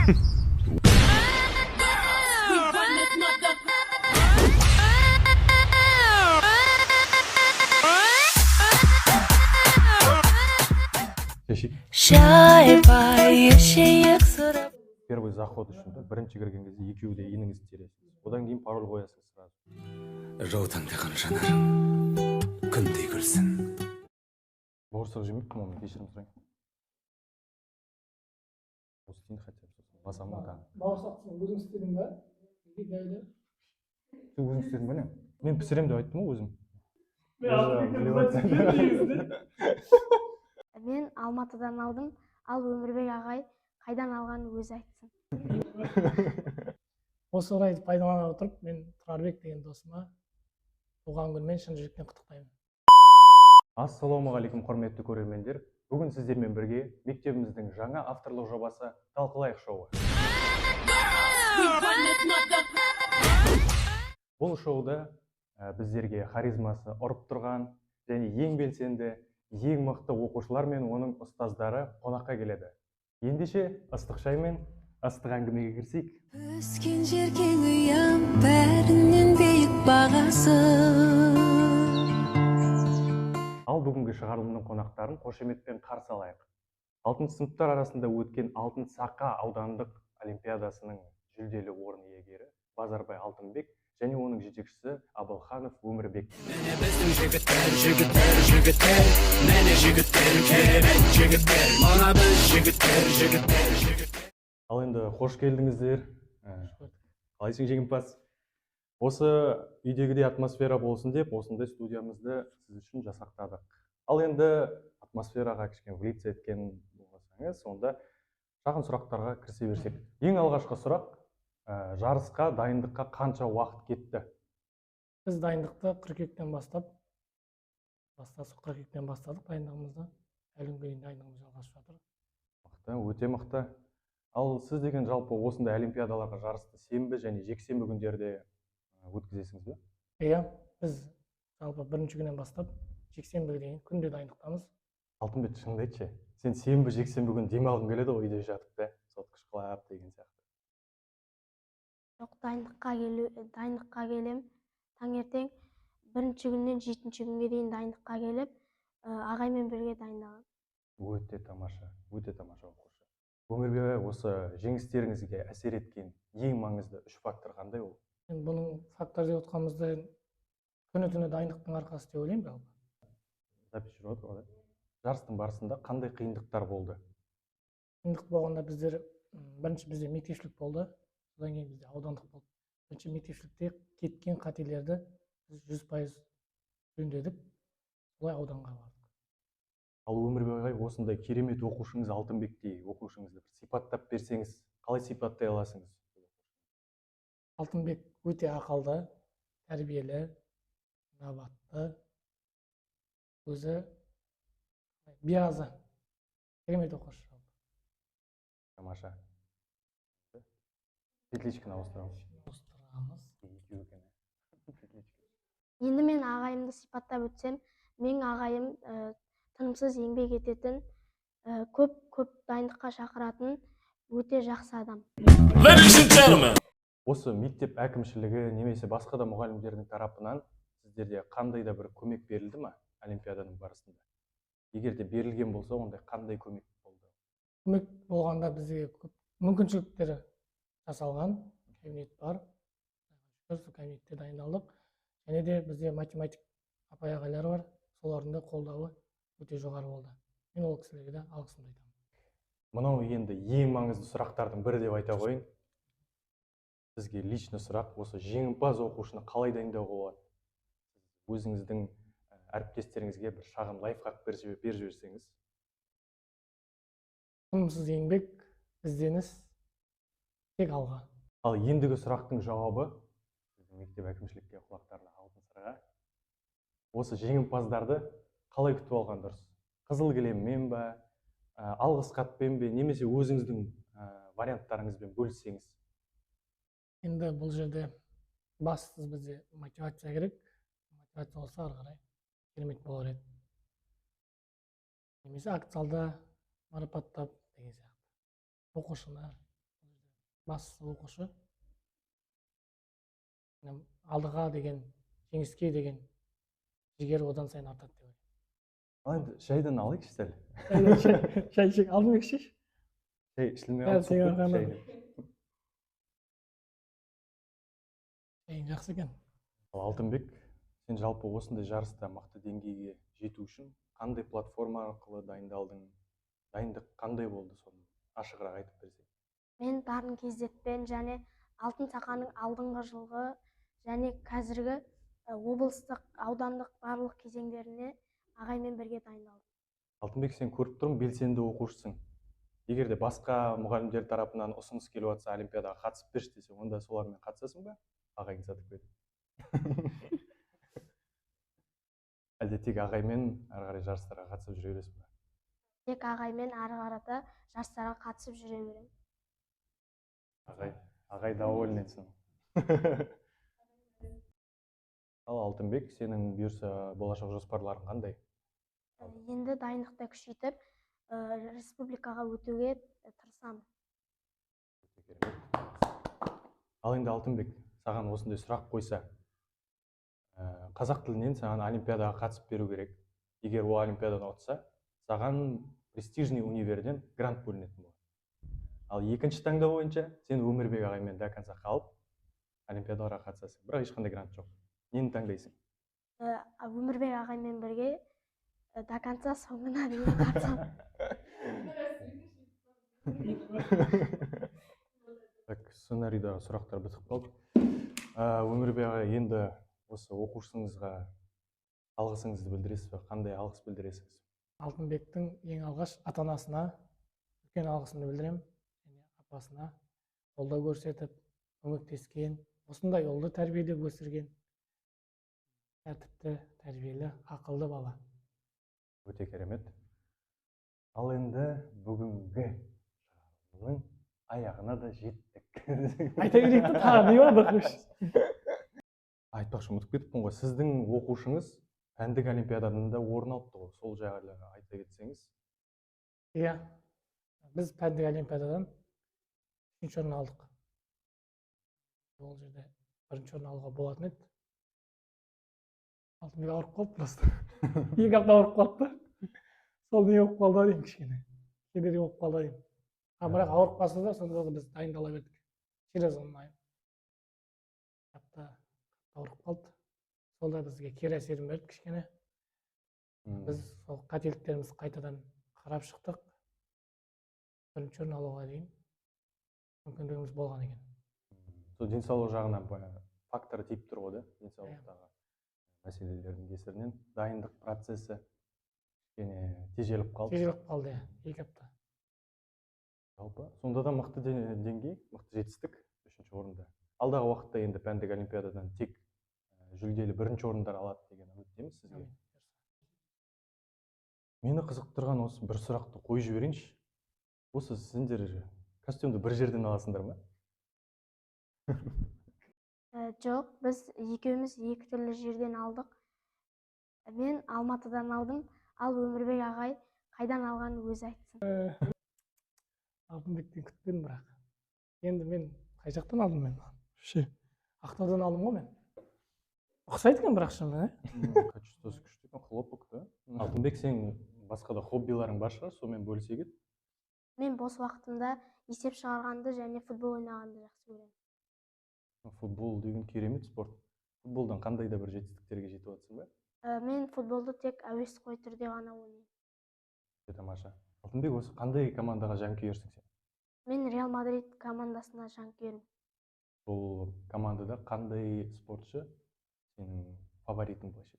Первый заход үшін бірінші кірген кезде екеуі де еніңізді тересіз. Одан кейін пароль қоясыз сразу. жаутаңдаған жанарым күндей күлсін. Бауырсақ жемеппін, оны кешірім сұрайын. Осы дейін хотя бы басамын да. Бауырсақты өзің істедің бе? Сен өзің істедің бе? Мен пісірем деп айттым ғой өзім. Мен Алматыдан алдым, ал Өмірбек ағай қайдан алғанын өзі айтсын. Осы орайды пайдалана отырып, мен Тұрарбек деген досыма туған күнімен шын жүректен құттықтаймын. Ассалаумағалейкум құрметті көрермендер. Бүгін сіздермен бірге мектебіміздің жаңа авторлық жобасы Талқылайық шоуы. Бұл шоуда біздерге харизмасы ұрып тұрған және ең белсенді, ең мықты оқушылар мен оның ұстаздары қонаққа келеді. Ендеше ыстық шай мен ыстық әңгімеге кірсейік. Өскен жерге ұям, бәрінен биік бағасы. Ал бүгінгі шығарылымның қонақтарын қошеметпен қарсы алайық. 6 сыныптар арасында өткен Алтын Сақа аудандық олимпиадасының жүлделі орын иегері Базарбай Алтынбек және оның жетекшісі Абылханов Өмірбек. Ал енді қош келдіңіздер. Қалайсың жеңімпаз? Осы үйдегідей атмосфера болсын деп, осындай студиямызды сіз үшін жасақтадық. Ал енді атмосфераға кішкене влиться еткен болсаңыз, онда шағын сұрақтарға кірісе берсек. Ең алғашқы сұрақ, жарысқа дайындыққа қанша уақыт кетті? Біз дайындықты қыркүйектен бастадық дайындығымызды. Әлі күнге дейін дайындығымыз жалғасып жатыр. Мықты, өте мықты. Ал сіз деген жалпы осындай олимпиадаларға жарысты сенбі және жексенбі күндерде өткізесіңіз бе? Иә, біз жалпы бірінші күннен бастап жексенбіге дейін күнде дайындықтамыз. Алтынбек, шыныңды айтшы, сен сенбі жексенбі күні демалғың келеді ғой, үйде жатып та, соткыш қылап деген сияқты. Жоқ, дайындыққа келем. Таңертең бірінші күннен 7-ші күнге дейін дайындыққа келіп, ағаймен бірге дайындалам. Өте тамаша оқушы. Өмірбек, осы жеңістеріңізге әсер еткен ең маңызды 3 фактор қандай ол? Бұның фактор деп отқанымызда күні-түні дайындықтың арқасы деп ойлаймын жалпы. Запись жүріп отыр ғой. Жарыстың барысында қандай қиындықтар болды? Қиындық болғанда бірінші бізде мектепшілік болды, содан кейін бізде аудандық болды. Бірінші мектепшілікте кеткен қателерді біз 100% жөндедік, солай ауданға бардық. Ал Өмірбек, осындай керемет оқушыңыз Алтынбектей оқушыңызды сипаттап берсеңіз, қалай сипаттай аласыңыз? Алтынбек өте ақылды, тәрбиелі, инабатты, өзі биязы, керемет оқушы. Тамаша. Петличканы ауыстырамыз. Енді мен ағайымды сипаттап өтсем, мен ағайым тынымсыз еңбек ететін, көп дайындыққа шақыратын, өте жақсы адам. Осы мектеп әкімшілігі немесе басқа да мұғалімдердің тарапынан сіздерде қандай да бір көмек берілді ме олимпиаданың барысында? Егер де берілген болса, ондай қандай көмек болды? Көмек болғанда бізде көп мүмкіншіліктер жасалған, кабинет бар. Сол кабинетте дайындалдық. Және де бізде математик апай ағайлар бар, солардың да қолдауы өте жоғары болды. Мен ол кісілерге де алғысымды айтамын. Мынау енді ең маңызды сұрақтардың бірі деп айта қойын. Сізге личный сұрақ, осы жеңімпаз оқушыны қалай дайындауға болады? Өзіңіздің әріптестеріңізге бір шағын лайфхак беріп жіберсеңіз. Тынымсыз еңбек, ізденіс, тек алға. Ал ендігі сұрақтың жауабы, мектеп әкімшілікке құлақтарына алтын сырға, осы жеңімпаздарды қалай күтіп алған дұрыс? Қызыл кілеммен бе, алғыс хатпен бе, немесе өзіңіздің варианттарыңызбен бөліссеңіз? Енді бұл жерде бастысы бізде мотивация керек. Мотивация болса ары қарай керемет болар еді. Немесе акциялда марапаттап деген сияқты. Оқушыны бастысы оқушы. Алдыға деген, жеңіске деген жігер одан сайын артады деп ойлаймын. Ал енді шайдан алайықшы сәл. Шай ішейік, алдымен ішейікші. Шай ішілмей Бәрі қалды, сен суық арқаңнан. шай. Шайың жақсы екен. Ал Алтынбек, сен жалпы осындай жарыста мықты деңгейге жету үшін қандай платформа арқылы дайындалдың? Дайындық қандай болды, соны ашығырақ айтып берсең. Мен дарын кездетпен және алтын сақаның алдыңғы жылғы және қазіргі облыстық, аудандық барлық кезеңдеріне ағаймен бірге дайындалдым. Алтынбек, сен көріп тұрмын, белсенді оқушысың. Егер де басқа мұғалімдер тарапынан ұсыныс келіп жатса, олимпиадаға қатысып берші десе, онда солармен қатысасың ба? Ағайың сатып кетіп. Әлде тек ағаймен ары қарай жарыстарға қатысып жүре бересің ба? Тек ағаймен ары қарата жарыстарға қатысып жүре беремін. Ағай довольныйсың. Ал Алтынбек, сенің бұйырса болашақ жоспарларың қандай? Енді дайындықты күшейтіп, республикаға өтуге тырысамын. Ал енді Алтынбек, саған осындай сұрақ қойса, қазақ тілінен саған олимпиадаға қатысып беру керек. Егер ол олимпиаданы ұтса, саған престижный универден грант бөлінетін болады. Ал екінші таңдау бойынша сен Өмірбек ағаймен до конца қалып, олимпиадаға қатысасың. Бірақ ешқандай грант жоқ. Нені таңдайсың? Өмірбек ағаймен бірге до конца соңына дейін қатысамын. Сценарийдағы сұрақтар бітіп қалды. Өмірбек ағай, енді осы оқушыңызға алғысыңызды білдіресіз бе? Қандай алғыс білдіресіз? Алтынбектің ең алғаш ата-анасына үлкен алғысымды білдіремін. Және апасына қолдау көрсетіп, көмектескен, осындай ұлды тәрбиелеп өсірген, тәртіпті, тәрбиелі, ақылды бала. Өте керемет. Ал енді бүгінгі шығарылымның аяғына да жеттік. Айта берейік те, тағы не бар? Айтпақшы ұмытып кетіппін ғой. Сіздің оқушыңыз пәндік олимпиадада орын алыпты ғой. Сол жайлы айта кетсеңіз. Иә, біз пәндік олимпиададан 3-ші орын алдық. Ол жерде 1-ші орын алуға болатын еді. Алтынбек ауырып қалды просто. 2 апта ауырып қалды. Сол не болып қалды деймін кішкене. Кедергі болып қалды деймін. Бірақ ауырып қалса да, сонда да біз дайындала бердік. Через онлайн. Апта ауырып қалды. Сол да бізге кері әсерін берді кішкене. Біз сол қателіктерімізді қайтадан қарап шықтық. 1-ші орын алуға дейін мүмкіндігіміз болған екен. Сол денсаулық жағынан фактор тиіп тұр ғой, да? Денсаулықтағы мәселелердің кесірінен дайындық процесі кішкене тежеліп қалды. Тежеліп қалды, 2 апта. Жалпы, сонда да мықты деңгей, мықты жетістік 3-ші орында. Алдағы уақытта енді пәндік олимпиададан тек жүлделі 1-ші орындар алады деген үміттеміз сізге. Мені қызықтырған осы бір сұрақты қойып жіберейінші. Осы сендер костюмді бір жерден аласыңдар ма? Жоқ, біз екеуміз 2 түрлі жерден алдық. Мен Алматыдан алдым, ал Өмірбек ағай қайдан алғанын өзі айтсын. Алтынбектен күтпедім бірақ. Енді мен қай жақтан алдым мен? Ақтаудан алдым ғой мен. Ұқсайды екен бірақ шынымен, Качествосы күшті екен, хлопок та. Алтынбек, сен басқа да хоббиларың бар шығар, сонымен бөлісе кет. Мен бос уақытымда есеп шығарғанды және футбол ойнағанды жақсы көремін. Футбол деген керемет спорт. Футболдан қандай да бір жетістіктерге жетіп жатсың ба? Мен футболды тек әуесқой түрде ғана ойнаймын. Тамаша. Алтынбек, осы қандай командаға жанкүйерсің сен? Мен Реал Мадрид командасына жанкүйермін. Бұл командада қандай спортшы сенің фаворитің былайша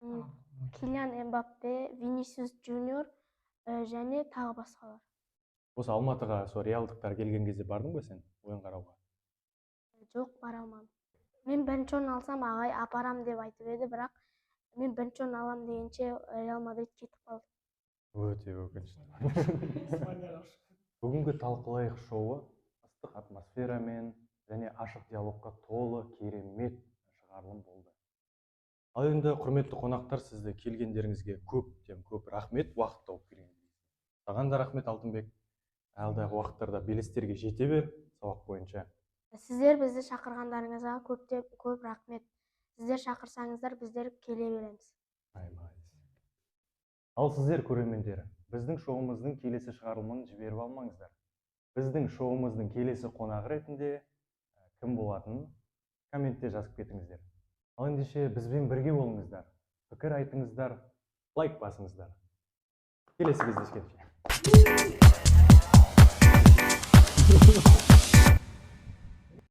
айтқанда? Килиан Эмбаппе, Винисиус Джуниор және тағы басқалар. Осы Алматыға сол реалдықтар келген кезде бардың ба сен ойын қарауға? Жоқ, бара алмадым. Мен 1-ші орын алсам, ағай апарам деп айтып еді, бірақ мен 1-ші орын алам дегенше Реал Мадрид кетіп қалды. Өте өкінішті. Бүгінгі талқылайық шоуы ыстық атмосферамен және ашық диалогқа толы керемет шығарылым болды. Ал енді құрметті қонақтар, сізді келгендеріңізге көп рахмет, уақыт тауып келгендеріңізге. Саған да рахмет, Алтынбек. алдағы уақыттарда белестерге жете бер сабақ бойынша. Сіздер бізді шақырғандарыңызға көп рахмет. Сіздер шақырсаңыздар, біздер келе береміз. Ал сіздер көрермендер, біздің шоуымыздың келесі шығарылымын жіберіп алмаңыздар. Біздің шоуымыздың келесі қонағы ретінде кім болатынын комментте жазып кетіңіздер. Ал ендеше бізбен бірге болыңыздар, пікір айтыңыздар, лайк басыңыздар. Келесі кездескенше.